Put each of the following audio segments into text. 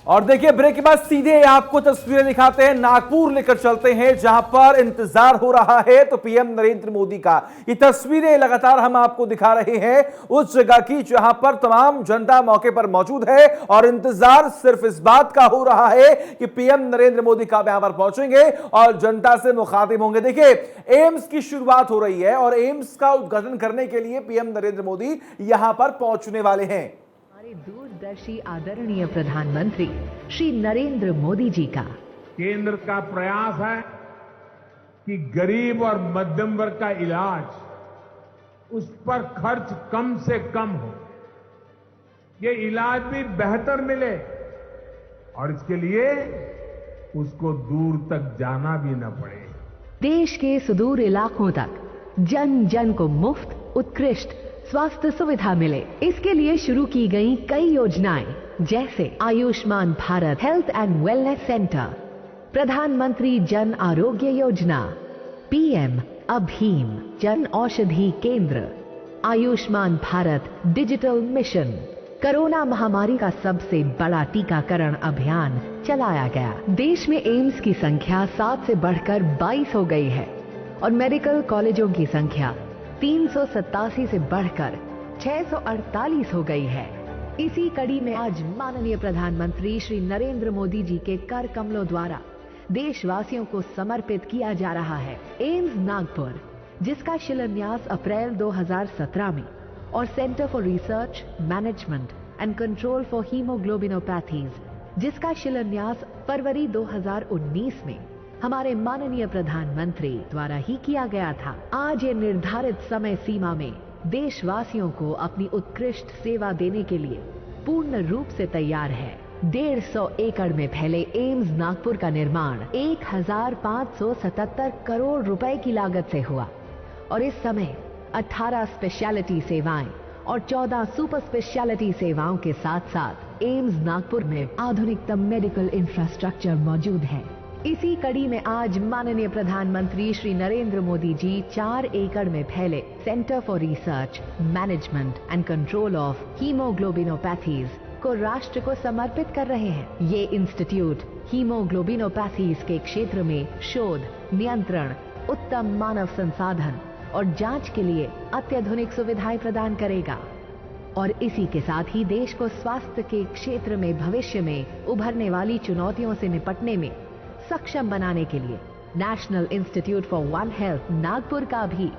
और देखिए ब्रेक के बाद सीधे आपको तस्वीरें दिखाते हैं, नागपुर लेकर चलते हैं जहां पर इंतजार हो रहा है तो पीएम नरेंद्र मोदी का। ये तस्वीरें लगातार हम आपको दिखा रहे हैं उस जगह की जहां पर तमाम जनता मौके पर मौजूद है और इंतजार सिर्फ इस बात का हो रहा है कि पीएम नरेंद्र मोदी कब यहां पर पहुंचेंगे और जनता से मुखातिब होंगे। देखिए एम्स की शुरुआत हो रही है और एम्स का उद्घाटन करने के लिए पीएम नरेंद्र मोदी यहां पर पहुंचने वाले हैं। दूरदर्शी आदरणीय प्रधानमंत्री श्री नरेंद्र मोदी जी का केंद्र का प्रयास है कि गरीब और मध्यम वर्ग का इलाज उस पर खर्च कम से कम हो, ये इलाज भी बेहतर मिले और इसके लिए उसको दूर तक जाना भी न पड़े। देश के सुदूर इलाकों तक जन जन को मुफ्त उत्कृष्ट स्वास्थ्य सुविधा मिले, इसके लिए शुरू की गई कई योजनाएं जैसे Ayushman Bharat health and wellness centre, प्रधानमंत्री जन आरोग्य योजना, पीएम अभीम जन औषधि केंद्र, Ayushman Bharat digital mission, corona महामारी का सबसे बड़ा टीकाकरण अभियान चलाया गया। देश में एम्स की संख्या 7 से बढ़कर 22 हो गई है और मेडिकल कॉलेजों की संख्या 387 से बढ़कर 648 हो गई है। इसी कड़ी में आज माननीय प्रधानमंत्री श्री नरेंद्र मोदी जी के कर कमलों द्वारा देशवासियों को समर्पित किया जा रहा है एम्स नागपुर, जिसका शिलान्यास अप्रैल 2017 में और centre for research management and control for haemoglobinopathies, जिसका शिलान्यास फरवरी 2019 में हमारे माननीय प्रधानमंत्री द्वारा ही किया गया था। आज ये निर्धारित समय सीमा में देशवासियों को अपनी उत्कृष्ट सेवा देने के लिए पूर्ण रूप से तैयार है। 150 एकड़ में फैले एम्स नागपुर का निर्माण 1577 करोड़ रुपए की लागत से हुआ और इस समय 18 स्पेशलिटी सेवाएं और 14 सुपर स्पेशलिटी सेवाओं के साथ साथ एम्स नागपुर में आधुनिकतम मेडिकल इंफ्रास्ट्रक्चर मौजूद है। इसी कड़ी में आज माननीय प्रधानमंत्री श्री नरेंद्र मोदी जी 4 एकड़ में फैले centre for research management and control of haemoglobinopathies को राष्ट्र को समर्पित कर रहे हैं। ये इंस्टीट्यूट हीमोग्लोबिनोपैथीज के क्षेत्र में शोध, नियंत्रण, उत्तम मानव संसाधन और जांच के लिए अत्याधुनिक सुविधाएं प्रदान करेगा और इसी के साथ ही देश को स्वास्थ्य के क्षेत्र में भविष्य में उभरने वाली चुनौतियों से निपटने में सक्षम बनाने के लिए national institute for one health Nagpur का भी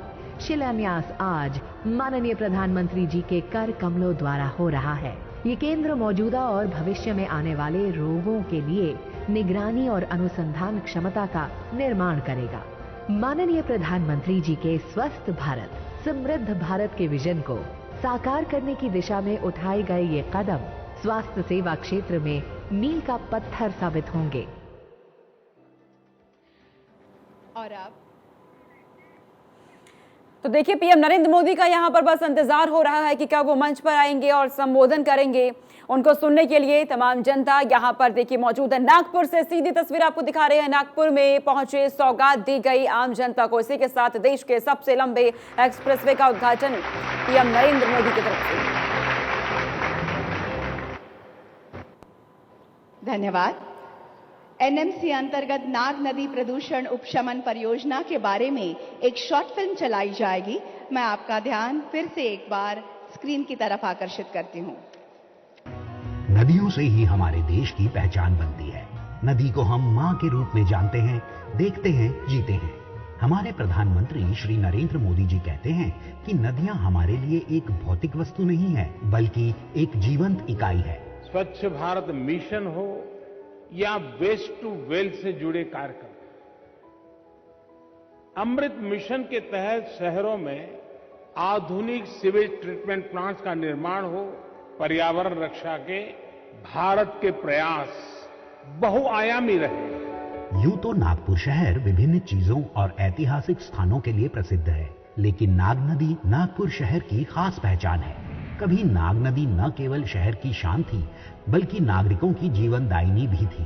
शिलान्यास आज माननीय प्रधानमंत्री जी के कर कमलों द्वारा हो रहा है। ये केंद्र मौजूदा और भविष्य में आने वाले रोगों के लिए निगरानी और अनुसंधान क्षमता का निर्माण करेगा। माननीय प्रधानमंत्री जी के स्वस्थ भारत समृद्ध भारत के विजन को साकार करने की दिशा में उठाए गए ये कदम स्वास्थ्य सेवा क्षेत्र में मील का पत्थर साबित होंगे। और अब तो देखिए पीएम नरेंद्र मोदी का यहां पर बस इंतजार हो रहा है कि कब वो मंच पर आएंगे और संबोधन करेंगे। उनको सुनने के लिए तमाम जनता यहां पर देखिए मौजूद है। नागपुर से सीधी तस्वीर आपको दिखा रहे हैं। नागपुर में पहुंचे, सौगात दी गई आम जनता को। इसी के साथ देश के सबसे लंबे एक्सप्रेसवे का उद्घाटन पीएम नरेंद्र मोदी की तरफ से। धन्यवाद। एनएमसी अंतर्गत नाग नदी प्रदूषण उपशमन परियोजना के बारे में एक शॉर्ट फिल्म चलाई जाएगी। मैं आपका ध्यान फिर से एक बार स्क्रीन की तरफ आकर्षित करती हूं। नदियों से ही हमारे देश की पहचान बनती है। नदी को हम मां के रूप में जानते हैं, देखते हैं, जीते हैं। हमारे प्रधानमंत्री श्री नरेंद्र मोदी जी कहते हैं कि नदियां हमारे लिए एक भौतिक वस्तु नहीं है, बल्कि एक जीवंत इकाई है। स्वच्छ भारत मिशन हो या वेस्ट टू वेल्थ से जुड़े कार्यक्रम, अमृत मिशन के तहत शहरों में आधुनिक सीवेज ट्रीटमेंट प्लांट्स का निर्माण हो, पर्यावरण रक्षा के भारत के प्रयास बहुआयामी रहे। यूं तो नागपुर शहर विभिन्न चीजों और ऐतिहासिक स्थानों के लिए प्रसिद्ध है, लेकिन नाग नदी नागपुर शहर की खास पहचान है। कभी नाग नदी न केवल शहर की शान थी, बल्कि नागरिकों की जीवनदायिनी भी थी।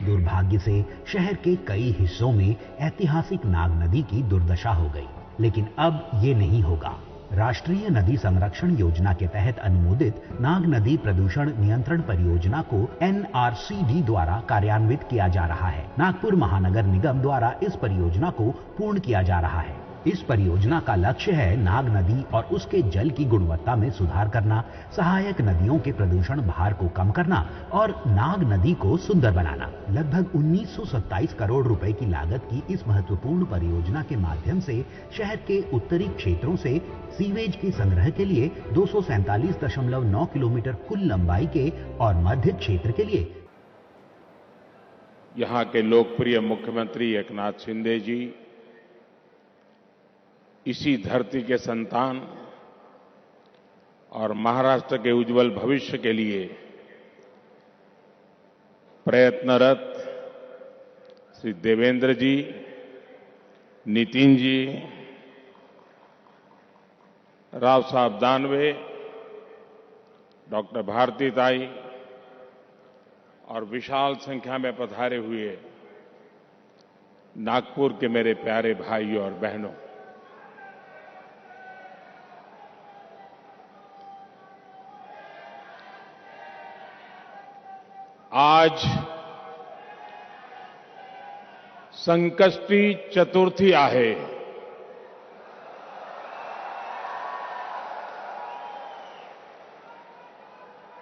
दुर्भाग्य से शहर के कई हिस्सों में ऐतिहासिक नाग नदी की दुर्दशा हो गई, लेकिन अब ये नहीं होगा। राष्ट्रीय नदी संरक्षण योजना के तहत अनुमोदित नाग नदी प्रदूषण नियंत्रण परियोजना को NRCD द्वारा कार्यान्वित किया जा रहा है। नागपुर महानगर निगम द्वारा इस परियोजना को पूर्ण किया जा रहा है। इस परियोजना का लक्ष्य है नाग नदी और उसके जल की गुणवत्ता में सुधार करना, सहायक नदियों के प्रदूषण भार को कम करना और नाग नदी को सुंदर बनाना। लगभग 1927 करोड़ रुपए की लागत की इस महत्वपूर्ण परियोजना के माध्यम से शहर के उत्तरी क्षेत्रों से सीवेज के संग्रह के लिए 247.9 किलोमीटर कुल लंबाई के और मध्य क्षेत्र के लिए यहां के लोकप्रिय मुख्यमंत्री एकनाथ शिंदे जी इसी धरती के संतान और महाराष्ट्र के उज्जवल भविष्य के लिए प्रयत्नरत श्री देवेंद्र जी, नितिन जी, राव साहब दानवे, डॉक्टर भारतीताई और विशाल संख्या में पधारे हुए नागपुर के मेरे प्यारे भाइयों और बहनों, आज संकष्टी चतुर्थी आहे।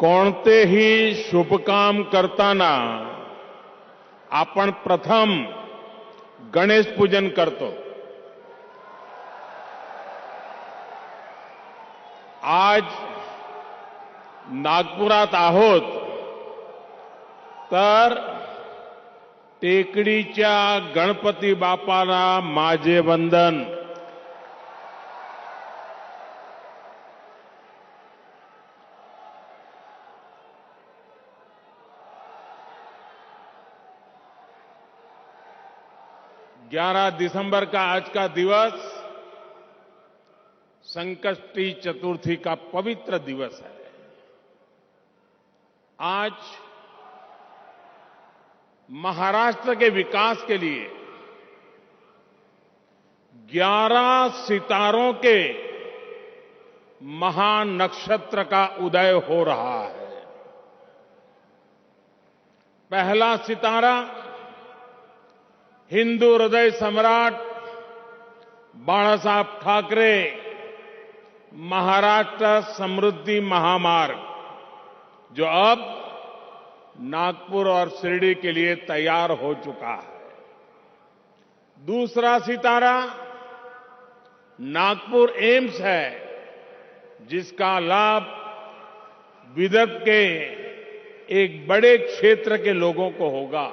कोणतेही शुभकाम करताना आपण प्रथम गणेश पूजन करतो। आज नागपुरात आहोत तर टेकडीच्या गणपती बापाला माझे वंदन। ग्यारह दिसंबर का आज का दिवस संकष्टी चतुर्थी का पवित्र दिवस है। आज महाराष्ट्र के विकास के लिए 11 सितारों के महानक्षत्र का उदय हो रहा है। पहला सितारा हिंदू हृदय सम्राट बाला साहब ठाकरे महाराष्ट्र समृद्धि महामार्ग, जो अब नागपुर और शिरडी के लिए तैयार हो चुका है। दूसरा सितारा नागपुर एम्स है, जिसका लाभ विदर्भ के एक बड़े क्षेत्र के लोगों को होगा।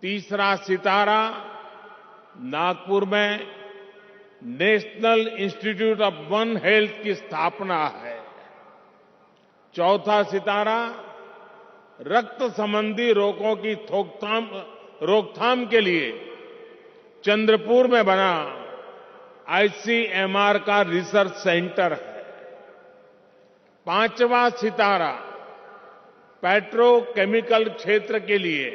तीसरा सितारा नागपुर में national institute of one health की स्थापना है। चौथा सितारा रक्त संबंधी रोगों की रोकथाम के लिए चंद्रपुर में बना ICMR का रिसर्च सेंटर है। पांचवा सितारा पेट्रोकेमिकल क्षेत्र के लिए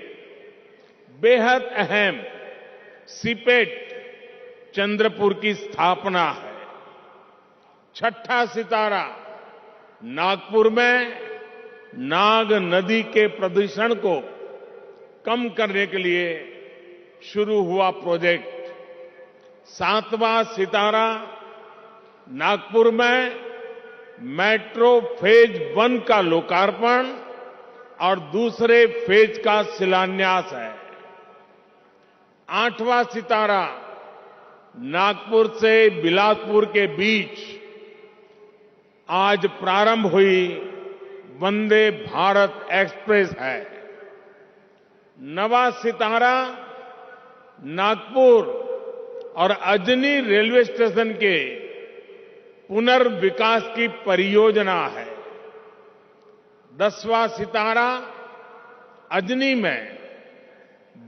बेहद अहम सीपेट चंद्रपुर की स्थापना है। छठा सितारा नागपुर में नाग नदी के प्रदूषण को कम करने के लिए शुरू हुआ प्रोजेक्ट। सातवां सितारा नागपुर में मेट्रो फेज 1 का लोकार्पण और दूसरे फेज का शिलान्यास है। आठवां सितारा नागपुर से बिलासपुर के बीच आज प्रारंभ हुई वंदे भारत एक्सप्रेस है। नवा सितारा नागपुर और अजनी रेलवे स्टेशन के पुनर्विकास की परियोजना है। 10वां सितारा अजनी में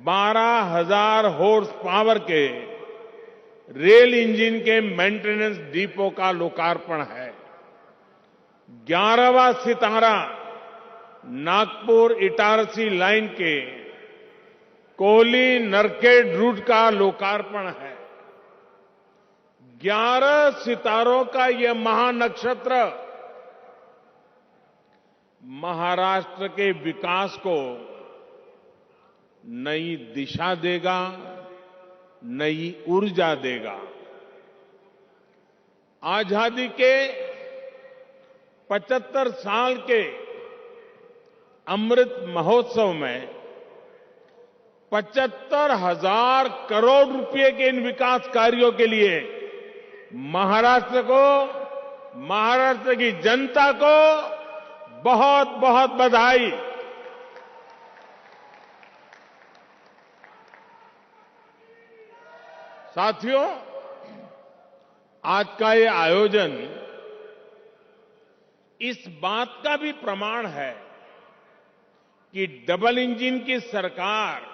12,000 हॉर्स पावर के रेल इंजन के मेंटेनेंस डिपो का लोकार्पण है। 11वां सितारा नागपुर इटारसी लाइन के कोहली नरखेड़ रूट का लोकार्पण है। 11 सितारों का यह महानक्षत्र महाराष्ट्र के विकास को नई दिशा देगा, नई ऊर्जा देगा। आजादी के 75 साल के अमृत महोत्सव में 75,000 करोड़ रुपए के इन विकास कार्यों के लिए महाराष्ट्र को, महाराष्ट्र की जनता को बहुत बहुत बधाई। साथियों, आज का ये आयोजन इस बात का भी प्रमाण है कि डबल इंजन की सरकार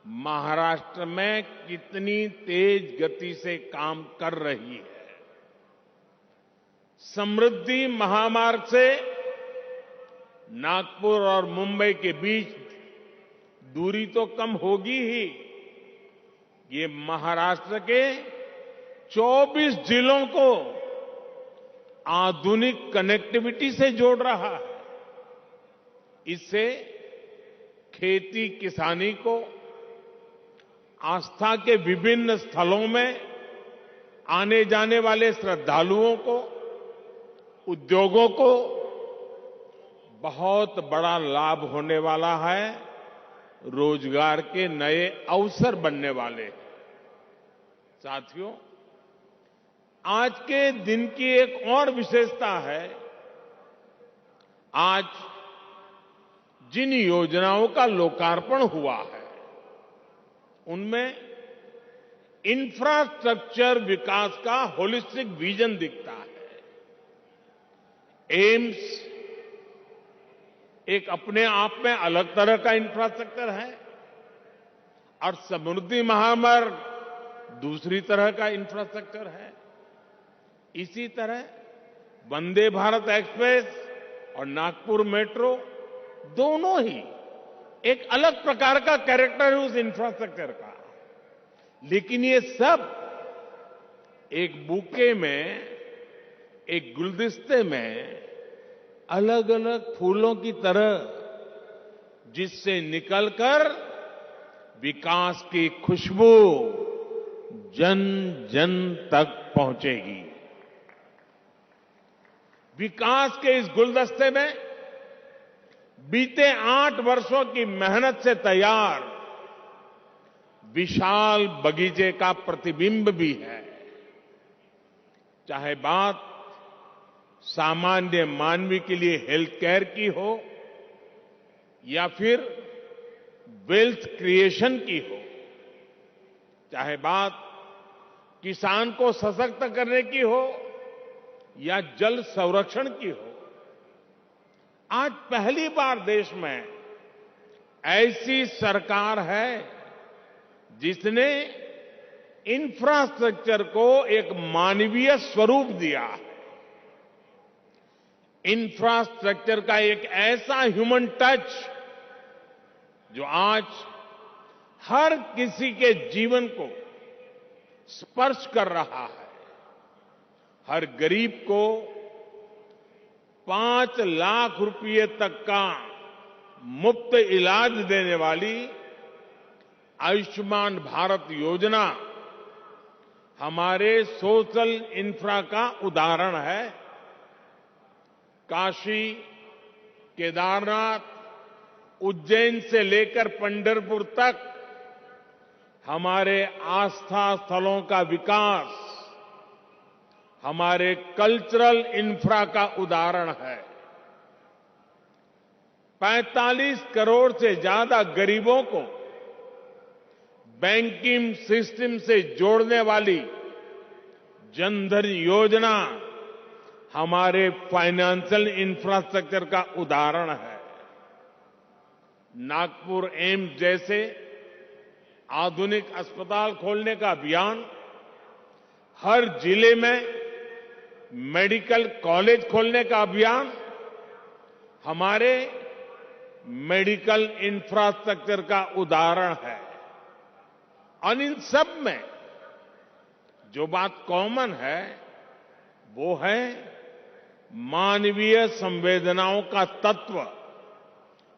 महाराष्ट्र में कितनी तेज गति से काम कर रही है। समृद्धि महामार्ग से नागपुर और मुंबई के बीच दूरी तो कम होगी ही, ये महाराष्ट्र के 24 जिलों को आधुनिक कनेक्टिविटी से जोड़ रहा है। इससे खेती किसानी को, आस्था के विभिन्न स्थलों में आने जाने वाले श्रद्धालुओं को, उद्योगों को बहुत बड़ा लाभ होने वाला है, रोजगार के नए अवसर बनने वाले हैं। साथियों, आज के दिन की एक और विशेषता है, आज जिन योजनाओं का लोकार्पण हुआ है उनमें इंफ्रास्ट्रक्चर विकास का होलिस्टिक विजन दिखता है। एम्स एक अपने आप में अलग तरह का इंफ्रास्ट्रक्चर है और समृद्धि महामार्ग दूसरी तरह का इंफ्रास्ट्रक्चर है। इसी तरह वंदे भारत एक्सप्रेस और नागपुर मेट्रो दोनों ही एक अलग प्रकार का कैरेक्टर है उस इंफ्रास्ट्रक्चर का, लेकिन ये सब एक बुके में, एक गुलदस्ते में अलग अलग फूलों की तरह जिससे निकलकर विकास की खुशबू जन जन तक पहुंचेगी। विकास के इस गुलदस्ते में बीते 8 वर्षों की मेहनत से तैयार विशाल बगीचे का प्रतिबिंब भी है। चाहे बात सामान्य मानवी के लिए हेल्थ केयर की हो या फिर वेल्थ क्रिएशन की हो, चाहे बात किसान को सशक्त करने की हो या जल संरक्षण की हो, आज पहली बार देश में ऐसी सरकार है जिसने इंफ्रास्ट्रक्चर को एक मानवीय स्वरूप दिया है। इंफ्रास्ट्रक्चर का एक ऐसा ह्यूमन टच जो आज हर किसी के जीवन को स्पर्श कर रहा है। हर गरीब को 5 लाख रुपए तक का मुफ्त इलाज देने वाली आयुष्मान भारत योजना हमारे सोशल इंफ्रा का उदाहरण है। काशी, केदारनाथ, उज्जैन से लेकर पंढरपुर तक हमारे आस्था स्थलों का विकास हमारे कल्चरल इंफ्रा का उदाहरण है। 45 करोड़ से ज्यादा गरीबों को बैंकिंग सिस्टम से जोड़ने वाली जनधन योजना हमारे फाइनेंशियल इंफ्रास्ट्रक्चर का उदाहरण है। नागपुर एम्स जैसे आधुनिक अस्पताल खोलने का अभियान, हर जिले में मेडिकल कॉलेज खोलने का अभियान हमारे मेडिकल इंफ्रास्ट्रक्चर का उदाहरण है। और इन सब में जो बात कॉमन है वो है मानवीय संवेदनाओं का तत्व,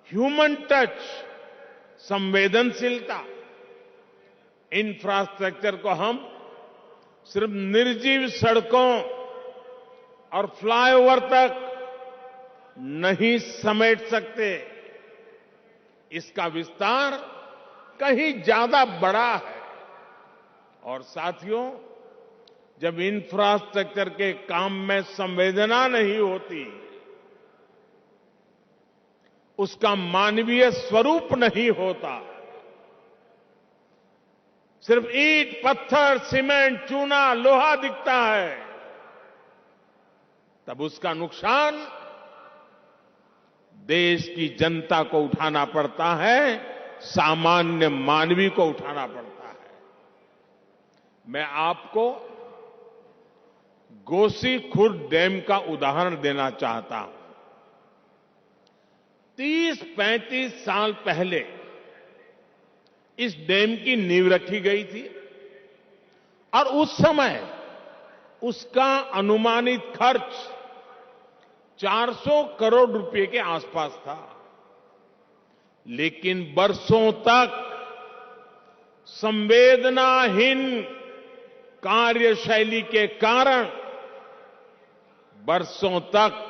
ह्यूमन टच, संवेदनशीलता। इंफ्रास्ट्रक्चर को हम सिर्फ निर्जीव सड़कों और फ्लाईओवर तक नहीं समेट सकते। इसका विस्तार कहीं ज्यादा बड़ा है। और साथियों, जब इंफ्रास्ट्रक्चर के काम में संवेदना नहीं होती, उसका मानवीय स्वरूप नहीं होता, सिर्फ ईंट, पत्थर, सीमेंट, चूना, लोहा दिखता है, तब उसका नुकसान देश की जनता को उठाना पड़ता है, सामान्य मानवी को उठाना पड़ता है। मैं आपको गोसीखुर्द डैम का उदाहरण देना चाहता हूं। 30-35 साल पहले इस डैम की नींव रखी गई थी और उस समय उसका अनुमानित खर्च 400 करोड़ रुपए के आसपास था। लेकिन बरसों तक संवेदनाहीन कार्यशैली के कारण बरसों तक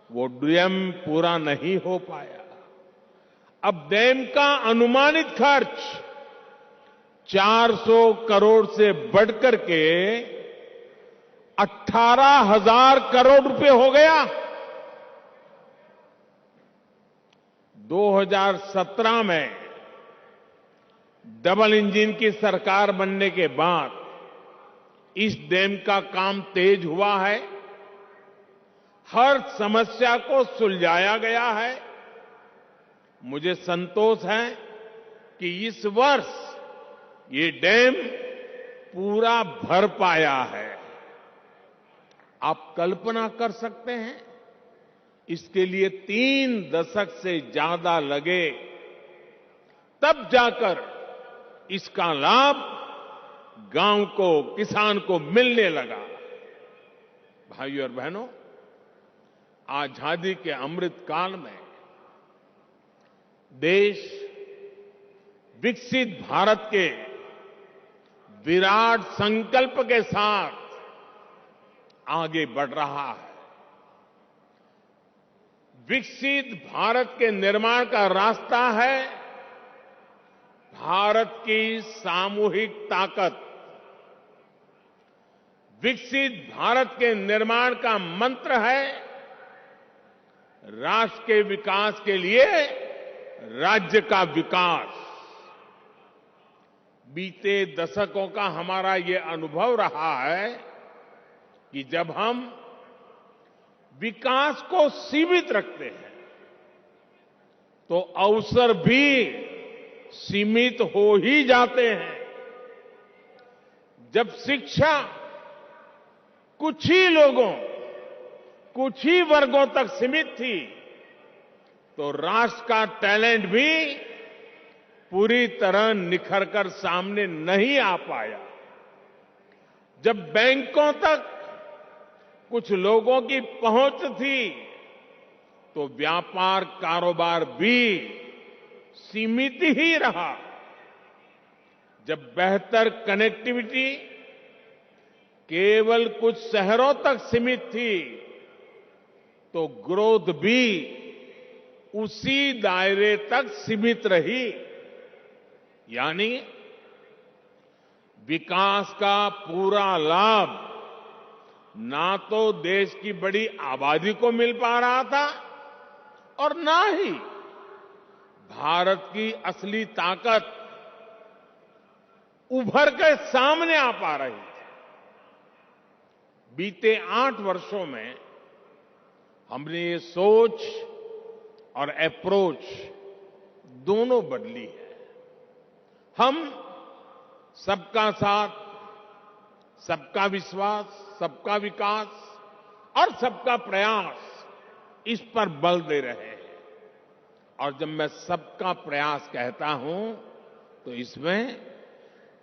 वो डैम पूरा नहीं हो पाया। अब डैम का अनुमानित खर्च 400 करोड़ से बढ़कर के 18,000 करोड़ रुपए हो गया। 2017 में डबल इंजन की सरकार बनने के बाद इस डैम का काम तेज हुआ है। हर समस्या को सुलझाया गया है। मुझे संतोष है कि इस वर्ष ये डैम पूरा भर पाया है। आप कल्पना कर सकते हैं, इसके लिए 3 दशक से ज्यादा लगे, तब जाकर इसका लाभ गांव को, किसान को मिलने लगा। भाइयों और बहनों, आजादी के अमृत काल में देश विकसित भारत के विराट संकल्प के साथ आगे बढ़ रहा है। विकसित भारत के निर्माण का रास्ता है भारत की सामूहिक ताकत। विकसित भारत के निर्माण का मंत्र है राष्ट्र के विकास के लिए राज्य का विकास। बीते दशकों का हमारा ये अनुभव रहा है कि जब हम विकास को सीमित रखते हैं तो अवसर भी सीमित हो ही जाते हैं। जब शिक्षा कुछ ही लोगों, कुछ ही वर्गों तक सीमित थी, तो राष्ट्र का टैलेंट भी पूरी तरह निखर कर सामने नहीं आ पाया। जब बैंकों तक कुछ लोगों की पहुंच थी, तो व्यापार कारोबार भी सीमित ही रहा। जब बेहतर कनेक्टिविटी केवल कुछ शहरों तक सीमित थी, तो ग्रोथ भी उसी दायरे तक सीमित रही। यानी विकास का पूरा लाभ ना तो देश की बड़ी आबादी को मिल पा रहा था और ना ही भारत की असली ताकत उभर कर सामने आ पा रही थी। बीते 8 वर्षों में हमने ये सोच और अप्रोच दोनों बदली है। हम सबका साथ, सबका विश्वास, सबका विकास और सबका प्रयास, इस पर बल दे रहे हैं। और जब मैं सबका प्रयास कहता हूं, तो इसमें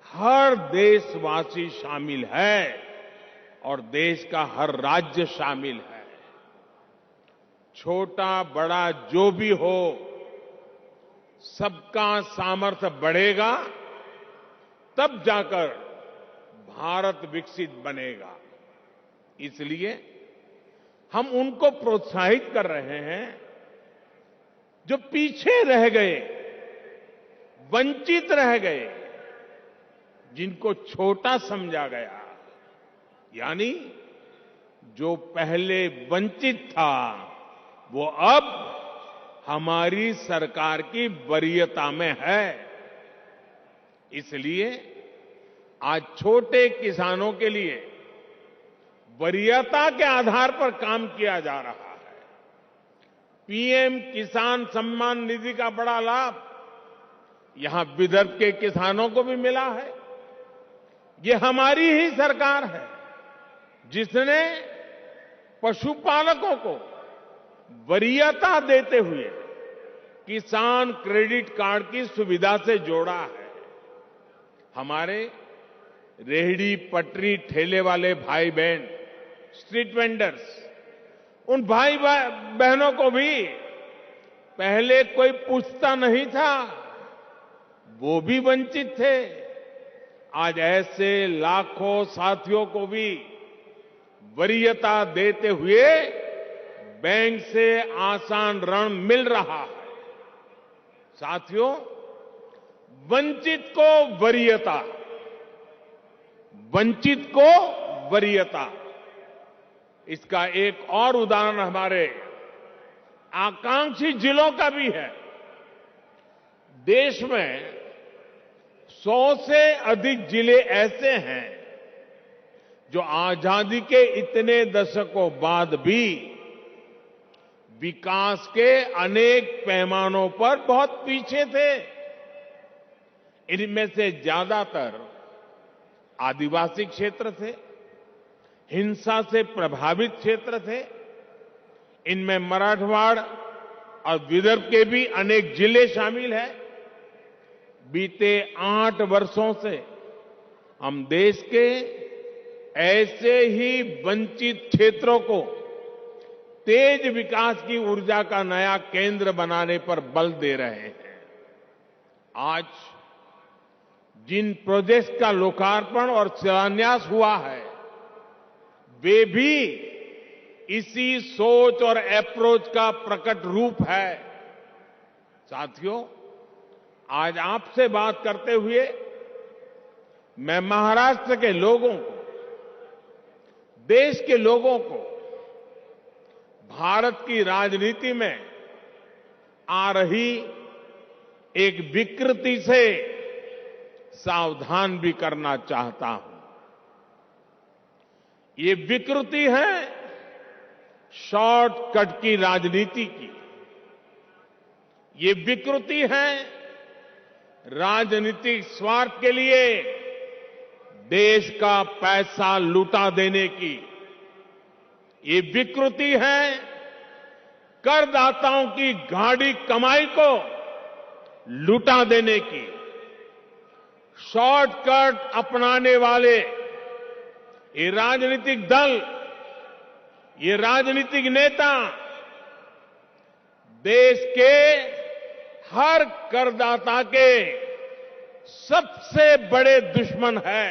हर देशवासी शामिल है और देश का हर राज्य शामिल है। छोटा बड़ा जो भी हो, सबका सामर्थ्य बढ़ेगा तब जाकर भारत विकसित बनेगा। इसलिए हम उनको प्रोत्साहित कर रहे हैं जो पीछे रह गए, वंचित रह गए, जिनको छोटा समझा गया, यानी जो पहले वंचित था वो अब हमारी सरकार की वरीयता में है। इसलिए आज छोटे किसानों के लिए वरीयता के आधार पर काम किया जा रहा है। पीएम किसान सम्मान निधि का बड़ा लाभ यहां विदर्भ के किसानों को भी मिला है। ये हमारी ही सरकार है जिसने पशुपालकों को वरीयता देते हुए किसान क्रेडिट कार्ड की सुविधा से जोड़ा है। हमारे रेहड़ी पटरी ठेले वाले भाई बहन, स्ट्रीट वेंडर्स, उन भाई बहनों को भी पहले कोई पूछता नहीं था, वो भी वंचित थे। आज ऐसे लाखों साथियों को भी वरीयता देते हुए बैंक से आसान ऋण मिल रहा है। साथियों, वंचित को वरीयता, वंचित को वरीयता, इसका एक और उदाहरण हमारे आकांक्षी जिलों का भी है। देश में 100 से अधिक जिले ऐसे हैं जो आजादी के इतने दशकों बाद भी विकास के अनेक पैमानों पर बहुत पीछे थे। इनमें से ज्यादातर आदिवासी क्षेत्र थे, हिंसा से प्रभावित क्षेत्र थे। इनमें मराठवाड़ और विदर्भ के भी अनेक जिले शामिल हैं। बीते 8 वर्षों से हम देश के ऐसे ही वंचित क्षेत्रों को तेज विकास की ऊर्जा का नया केंद्र बनाने पर बल दे रहे हैं। आज जिन प्रोजेक्ट्स का लोकार्पण और शिलान्यास हुआ है, वे भी इसी सोच और अप्रोच का प्रकट रूप है। साथियों, आज आपसे बात करते हुए मैं महाराष्ट्र के लोगों को, देश के लोगों को भारत की राजनीति में आ रही एक विकृति से सावधान भी करना चाहता हूं। ये विकृति है शॉर्टकट की राजनीति की। ये विकृति है राजनीतिक स्वार्थ के लिए देश का पैसा लुटा देने की। ये विकृति है करदाताओं की गाढ़ी कमाई को लुटा देने की। शॉर्टकट अपनाने वाले ये राजनीतिक दल, ये राजनीतिक नेता देश के हर करदाता के सबसे बड़े दुश्मन है,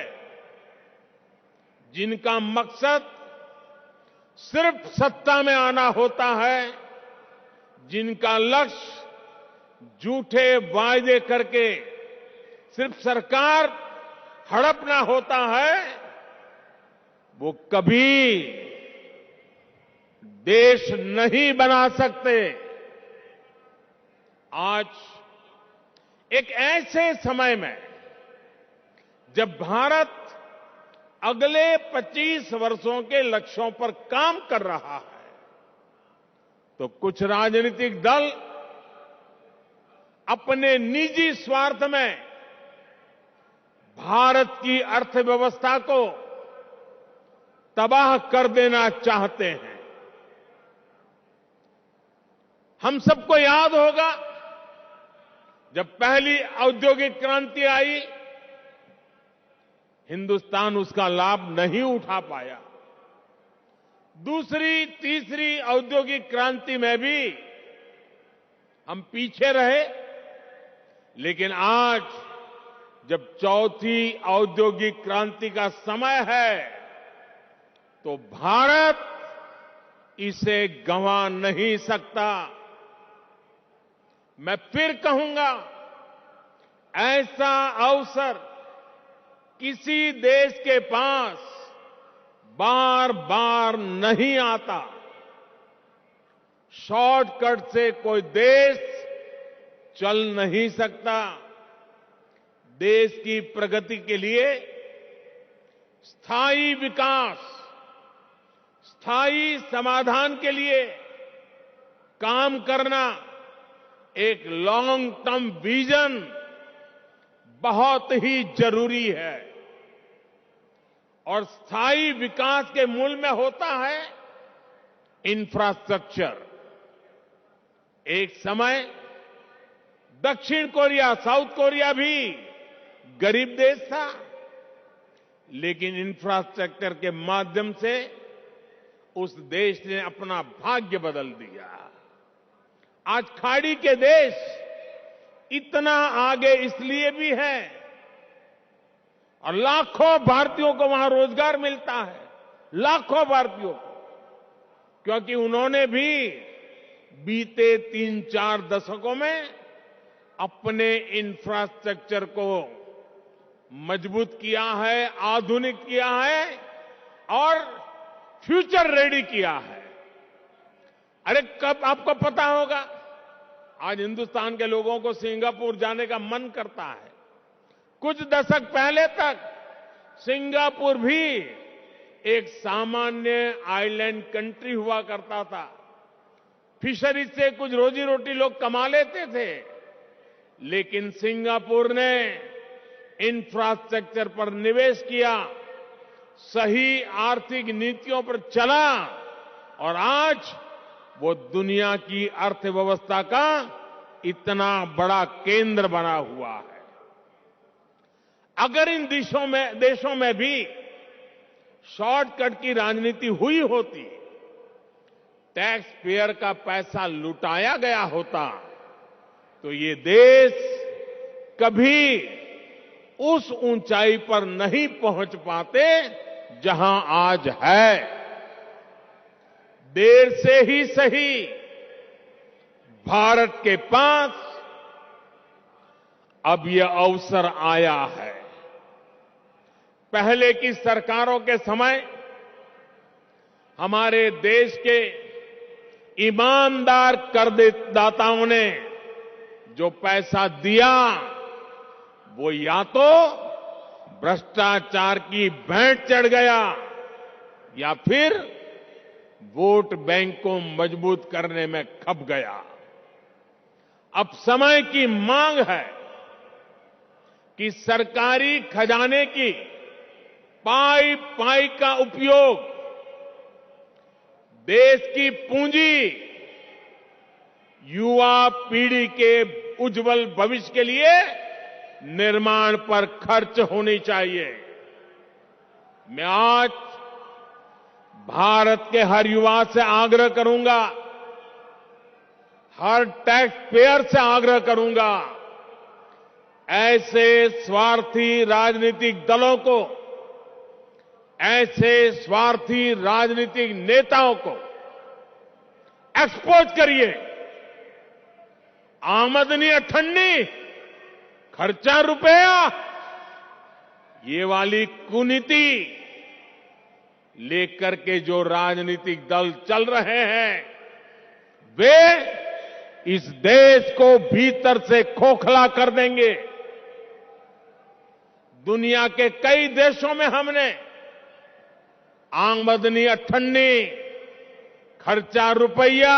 जिनका मकसद सिर्फ सत्ता में आना होता है, जिनका लक्ष्य झूठे वायदे करके सिर्फ सरकार हड़पना होता है, वो कभी देश नहीं बना सकते। आज एक ऐसे समय में जब भारत अगले 25 वर्षों के लक्ष्यों पर काम कर रहा है, तो कुछ राजनीतिक दल अपने निजी स्वार्थ में भारत की अर्थव्यवस्था को तबाह कर देना चाहते हैं। हम सबको याद होगा जब पहली औद्योगिक क्रांति आई हिंदुस्तान उसका लाभ नहीं उठा पाया। दूसरी तीसरी औद्योगिक क्रांति में भी हम पीछे रहे, लेकिन आज जब चौथी औद्योगिक क्रांति का समय है तो भारत इसे गंवा नहीं सकता। मैं फिर कहूंगा, ऐसा अवसर किसी देश के पास बार बार नहीं आता। शॉर्टकट से कोई देश चल नहीं सकता। देश की प्रगति के लिए स्थायी विकास, स्थायी समाधान के लिए काम करना, एक लॉन्ग टर्म विजन बहुत ही जरूरी है। और स्थायी विकास के मूल में होता है इंफ्रास्ट्रक्चर। एक समय दक्षिण कोरिया, साउथ कोरिया भी गरीब देश था, लेकिन इंफ्रास्ट्रक्चर के माध्यम से उस देश ने अपना भाग्य बदल दिया। आज खाड़ी के देश इतना आगे इसलिए भी है और लाखों भारतीयों को वहां रोजगार मिलता है, लाखों भारतीयों को, क्योंकि उन्होंने भी बीते 3-4 दशकों में अपने इंफ्रास्ट्रक्चर को मजबूत किया है, आधुनिक किया है और फ्यूचर रेडी किया है। अरे कब आपको पता होगा, आज हिंदुस्तान के लोगों को सिंगापुर जाने का मन करता है। कुछ दशक पहले तक सिंगापुर भी एक सामान्य आइलैंड कंट्री हुआ करता था। फिशरीज से कुछ रोजी रोटी लोग कमा लेते थे, लेकिन सिंगापुर ने इंफ्रास्ट्रक्चर पर निवेश किया, सही आर्थिक नीतियों पर चला और आज वो दुनिया की अर्थव्यवस्था का इतना बड़ा केंद्र बना हुआ है। अगर इन देशों में भी शॉर्टकट की राजनीति हुई होती, टैक्स पेयर का पैसा लुटाया गया होता, तो ये देश कभी उस ऊंचाई पर नहीं पहुंच पाते जहां आज है। देर से ही सही, भारत के पास अब यह अवसर आया है। पहले की सरकारों के समय हमारे देश के ईमानदार करदाताओं ने जो पैसा दिया, वो या तो भ्रष्टाचार की भेंट चढ़ गया या फिर वोट बैंक को मजबूत करने में खप गया। अब समय की मांग है कि सरकारी खजाने की पाई पाई का उपयोग देश की पूंजी, युवा पीढ़ी के उज्जवल भविष्य के लिए निर्माण पर खर्च होनी चाहिए। मैं आज भारत के हर युवा से आग्रह करूंगा, हर टैक्स पेयर से आग्रह करूंगा, ऐसे स्वार्थी राजनीतिक दलों को, ऐसे स्वार्थी राजनीतिक नेताओं को एक्सपोज करिए। आमदनी अठन्नी, खर्चा रुपया, ये वाली कुनीति लेकर के जो राजनीतिक दल चल रहे हैं, वे इस देश को भीतर से खोखला कर देंगे। दुनिया के कई देशों में हमने आमदनी अठन्नी, खर्चा रुपया,